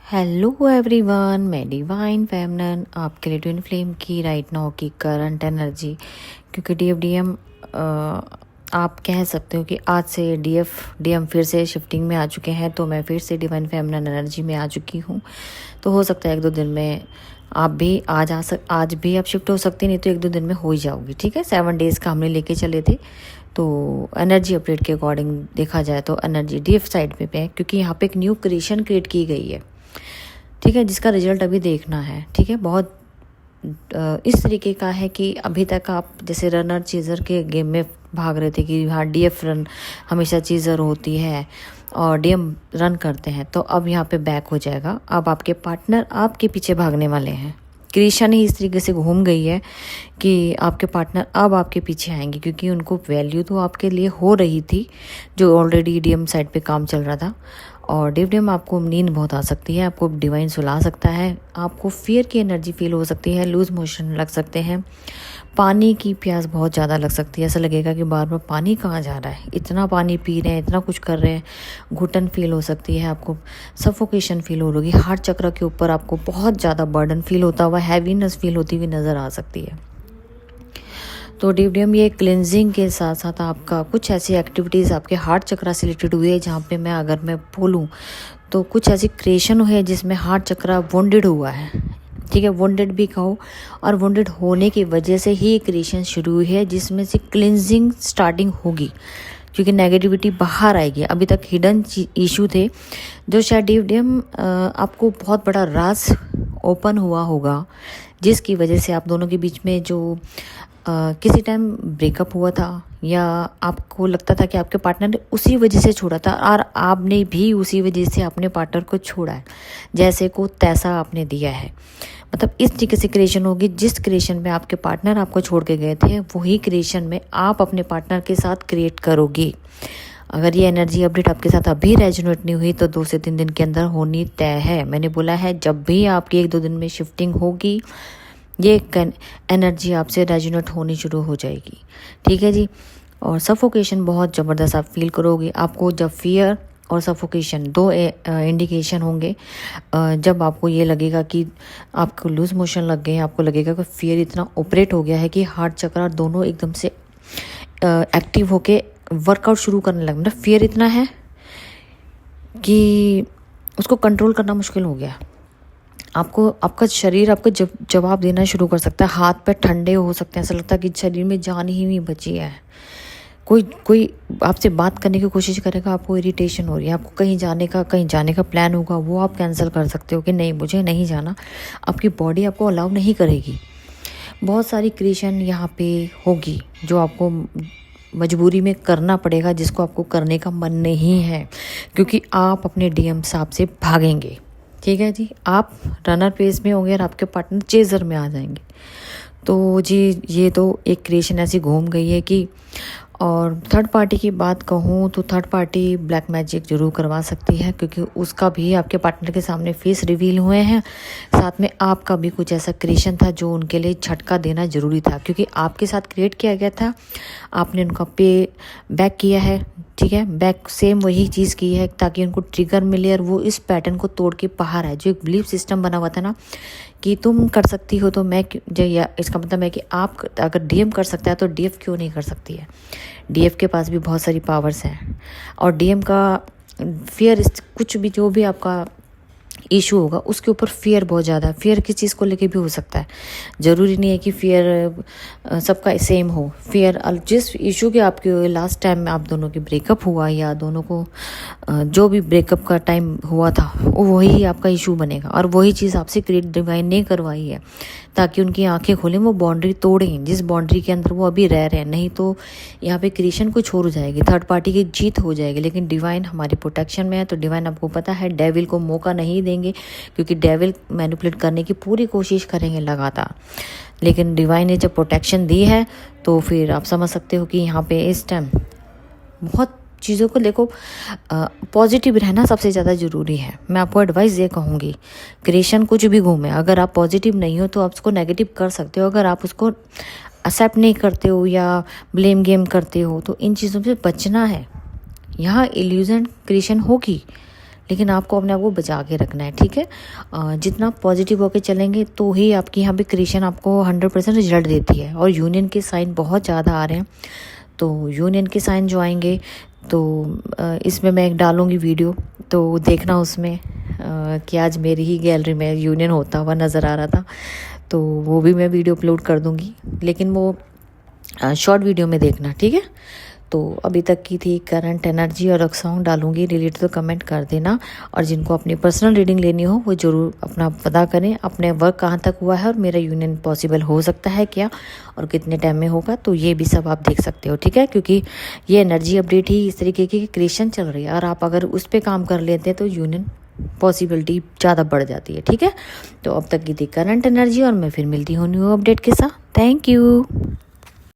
Hello everyone, मैं divine फेमनन आपके लिए ट्विन फ्लेम की राइट नाउ की करंट एनर्जी। क्योंकि डीएम आप कह सकते हो कि आज से डीएम फिर से शिफ्टिंग में आ चुके हैं, तो मैं फिर से डिवाइन फेमनन एनर्जी में आ चुकी हूँ। तो हो सकता है 1-2 दिन में आप भी आज भी आप शिफ्ट हो सकती, नहीं तो 1-2 दिन में हो ही जाओगी। ठीक है, 7 डेज़ का हमने लेके चले थे। तो एनर्जी अपडेट के अकॉर्डिंग देखा जाए तो एनर्जी डीएफ साइड पे है, क्योंकि यहाँ पे एक न्यू क्रिएशन क्रिएट की गई है। ठीक है, जिसका रिजल्ट अभी देखना है। ठीक है, बहुत इस तरीके का है कि अभी तक आप जैसे रनर चीज़र के गेम में भाग रहे थे कि हाँ डीएफ रन हमेशा चीज़र होती है और डीएम रन करते हैं, तो अब यहाँ पे बैक हो जाएगा। अब आपके पार्टनर आपके पीछे भागने वाले हैं। क्रिएशन ही इस तरीके से घूम गई है कि आपके पार्टनर अब आपके पीछे आएंगे, क्योंकि उनको वैल्यू तो आपके लिए हो रही थी जो ऑलरेडी डीएम साइड पे काम चल रहा था। और डीएम आपको नींद बहुत आ सकती है, आपको डिवाइन सुला सकता है, आपको फियर की एनर्जी फील हो सकती है, लूज मोशन लग सकते हैं, पानी की प्यास बहुत ज़्यादा लग सकती है। ऐसा लगेगा कि बार बार पानी कहाँ जा रहा है, इतना पानी पी रहे हैं, इतना कुछ कर रहे हैं। घुटन फील हो सकती है, आपको सफोकेशन फील हो रही है। हार्ट चक्र के ऊपर आपको बहुत ज़्यादा बर्डन फील होता हुआ, हैवीनेस फील होती हुई नज़र आ सकती है। तो डीएम ये क्लिनजिंग के साथ साथ आपका कुछ ऐसी एक्टिविटीज़ आपके हार्ट चक्र से रिलेटेड हुई है, जहाँ पे अगर मैं बोलूँ तो कुछ ऐसी क्रिएशन हुई है जिसमें हार्ट चक्र वोंडेड हुआ है। ठीक है, वोंडेड भी कहो, और वोंडेड होने की वजह से ही क्रिएशन शुरू हुई है, जिसमें से क्लिनजिंग स्टार्टिंग होगी, क्योंकि नेगेटिविटी बाहर आएगी। अभी तक हिडन इशू थे जो शायद डीएम आपको बहुत बड़ा राज ओपन हुआ होगा, जिसकी वजह से आप दोनों के बीच में जो किसी टाइम ब्रेकअप हुआ था, या आपको लगता था कि आपके पार्टनर ने उसी वजह से छोड़ा था और आपने भी उसी वजह से अपने पार्टनर को छोड़ा है, जैसे को तैसा आपने दिया है। मतलब इस तरीके से क्रिएशन होगी, जिस क्रिएशन में आपके पार्टनर आपको छोड़ के गए थे वही क्रिएशन में आप अपने पार्टनर के साथ क्रिएट करोगी। अगर ये एनर्जी अपडेट आपके साथ अभी रेजोनेट नहीं हुई तो 2 से 3 दिन के अंदर होनी तय है। मैंने बोला है जब भी आपकी 1-2 दिन में शिफ्टिंग होगी, ये एनर्जी आपसे रेजोनेट होनी शुरू हो जाएगी। ठीक है जी। और सफोकेशन बहुत ज़बरदस्त आप फील करोगे। आपको जब फियर और सफोकेशन 2 इंडिकेशन होंगे, जब आपको ये लगेगा कि आपको लूज मोशन लग गए, आपको लगेगा कि फियर इतना ऑपरेट हो गया है कि हार्ट चक्र दोनों एकदम से एक्टिव होके वर्कआउट शुरू करने लगे। मतलब फियर इतना है कि उसको कंट्रोल करना मुश्किल हो गया। आपको आपका शरीर आपको जवाब देना शुरू कर सकता है, हाथ पैर ठंडे हो सकते हैं, ऐसा लगता है कि शरीर में जान ही नहीं बची है। कोई आपसे बात करने की कोशिश करेगा, आपको इरिटेशन हो रही है, आपको कहीं जाने का प्लान होगा, वो आप कैंसिल कर सकते हो कि नहीं मुझे नहीं जाना। आपकी बॉडी आपको अलाउ नहीं करेगी। बहुत सारी क्रिएशन यहाँ पे होगी जो आपको मजबूरी में करना पड़ेगा, जिसको आपको करने का मन नहीं है, क्योंकि आप अपने डीएम साहब से भागेंगे। ठीक है जी, आप रनर पेस में होंगे और आपके पार्टनर चेजर में आ जाएंगे। तो जी ये तो एक क्रिएशन ऐसी घूम गई है कि। और थर्ड पार्टी की बात कहूँ तो थर्ड पार्टी ब्लैक मैजिक जरूर करवा सकती है, क्योंकि उसका भी आपके पार्टनर के सामने फेस रिवील हुए हैं। साथ में आपका भी कुछ ऐसा क्रिएशन था जो उनके लिए झटका देना ज़रूरी था, क्योंकि आपके साथ क्रिएट किया गया था, आपने उनका पे बैक किया है। ठीक है, बैक सेम वही चीज़ की है ताकि उनको ट्रिगर मिले और वो इस पैटर्न को तोड़ के बाहर आए। जो एक बिलीफ सिस्टम बना हुआ था ना कि तुम कर सकती हो तो मैं या इसका मतलब है कि आप अगर डीएम कर सकता है तो डीएफ क्यों नहीं कर सकती है। डीएफ के पास भी बहुत सारी पावर्स हैं, और डीएम का फियर कुछ भी जो भी आपका इशू होगा उसके ऊपर फियर बहुत ज़्यादा है। फियर किस चीज़ को लेके भी हो सकता है, ज़रूरी नहीं है कि फियर सबका सेम हो। फियर जिस इशू के आपके लास्ट टाइम में आप दोनों की ब्रेकअप हुआ, या दोनों को जो भी ब्रेकअप का टाइम हुआ था वो वही आपका इशू बनेगा, और वही चीज़ आपसे क्रिएट डिवाइन ने करवाई है ताकि उनकी आंखें खोलें, वो बाउंड्री तोड़ें जिस बाउंड्री के अंदर वो अभी रह रहे हैं। नहीं तो यहाँ पे क्रिएशन कुछ और हो जाएगी, थर्ड पार्टी की जीत हो जाएगी। लेकिन डिवाइन हमारी प्रोटेक्शन में है, तो डिवाइन आपको पता है डेविल को मौका नहीं देंगे, क्योंकि डेविल मैनिपुलेट करने की पूरी कोशिश करेंगे लगातार। लेकिन डिवाइन ने जब प्रोटेक्शन दी है तो फिर आप समझ सकते हो कि यहाँ पे इस टाइम बहुत चीज़ों को देखो, पॉजिटिव रहना सबसे ज़्यादा ज़रूरी है। मैं आपको एडवाइस ये कहूँगी, क्रिएशन कुछ भी घूमे, अगर आप पॉजिटिव नहीं हो तो आप उसको नेगेटिव कर सकते हो। अगर आप उसको एक्सेप्ट नहीं करते हो या ब्लेम गेम करते हो तो इन चीज़ों से बचना है। यहाँ इल्यूजन क्रिएशन होगी, लेकिन आपको अपने आप को बचा के रखना है, ठीक है। जितना पॉजिटिव होकर चलेंगे तो ही आपकी यहाँ पे क्रिएशन आपको 100% रिजल्ट देती है। और यूनियन के साइन बहुत ज़्यादा आ रहे हैं, तो यूनियन के साइन जो आएंगे तो इसमें मैं एक डालूँगी वीडियो, तो देखना उसमें कि आज मेरी ही गैलरी में यूनियन होता हुआ नज़र आ रहा था, तो वो भी मैं वीडियो अपलोड कर दूँगी, लेकिन वो शॉर्ट वीडियो में देखना, ठीक है। तो अभी तक की थी करंट एनर्जी और सॉन्ग डालूंगी रिलेटेड, तो कमेंट कर देना। और जिनको अपनी पर्सनल रीडिंग लेनी हो वो ज़रूर अपना पता करें, अपने वर्क कहाँ तक हुआ है और मेरा यूनियन पॉसिबल हो सकता है क्या और कितने टाइम में होगा, तो ये भी सब आप देख सकते हो, ठीक है। क्योंकि ये एनर्जी अपडेट ही इस तरीके की क्रिएशन चल रही है, और आप अगर उस पर काम कर लेते हैं तो यूनियन पॉसिबिलिटी ज़्यादा बढ़ जाती है, ठीक है। तो अब तक की थी करंट एनर्जी, और मैं फिर मिलती हूँ न्यू अपडेट के साथ। Thank you.